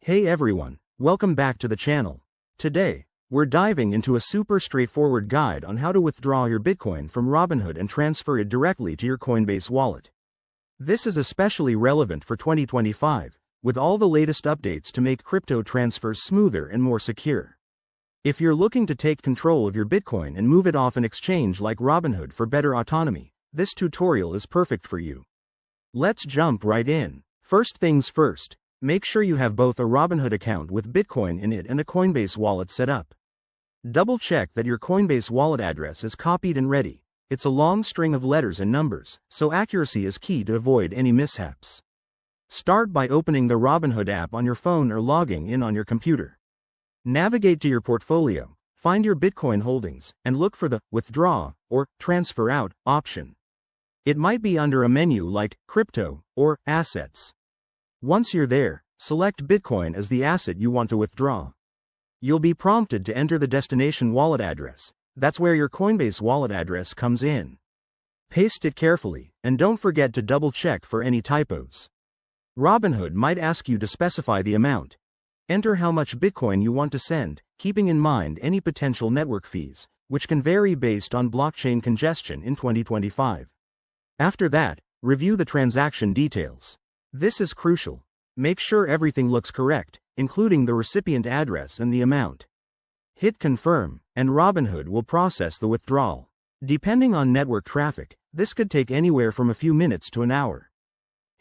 Hey everyone, welcome back to the channel. Today, we're diving into a super straightforward guide on how to withdraw your Bitcoin from Robinhood and transfer it directly to your Coinbase wallet. This is especially relevant for 2025, with all the latest updates to make crypto transfers smoother and more secure. If you're looking to take control of your Bitcoin and move it off an exchange like Robinhood for better autonomy, this tutorial is perfect for you. Let's jump right in. First things first, make sure you have both a Robinhood account with Bitcoin in it and a Coinbase wallet set up. Double check that your Coinbase wallet address is copied and ready. It's a long string of letters and numbers, so accuracy is key to avoid any mishaps. Start by opening the Robinhood app on your phone or logging in on your computer. Navigate to your portfolio, find your Bitcoin holdings, and look for the Withdraw or Transfer Out option. It might be under a menu like Crypto or Assets. Once you're there, select Bitcoin as the asset you want to withdraw. You'll be prompted to enter the destination wallet address. That's where your Coinbase wallet address comes in. Paste it carefully, and don't forget to double-check for any typos. Robinhood might ask you to specify the amount. Enter how much Bitcoin you want to send, keeping in mind any potential network fees, which can vary based on blockchain congestion in 2025. After that, review the transaction details. This is crucial. Make sure everything looks correct, including the recipient address and the amount. Hit confirm, and Robinhood will process the withdrawal. Depending on network traffic, this could take anywhere from a few minutes to an hour.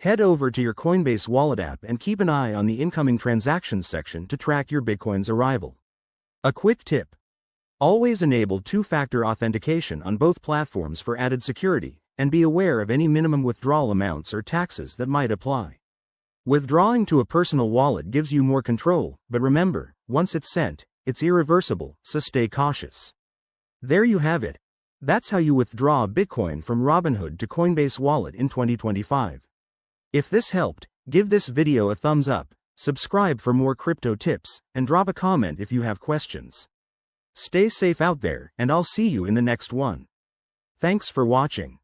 Head over to your Coinbase Wallet app and keep an eye on the incoming transactions section to track your Bitcoin's arrival. A quick tip: always enable two-factor authentication on both platforms for added security, and be aware of any minimum withdrawal amounts or taxes that might apply. Withdrawing to a personal wallet gives you more control, but remember, once it's sent, it's irreversible, so stay cautious. There you have it. That's how you withdraw Bitcoin from Robinhood to Coinbase Wallet in 2025. If this helped, give this video a thumbs up, subscribe for more crypto tips, and drop a comment if you have questions. Stay safe out there, and I'll see you in the next one. Thanks for watching.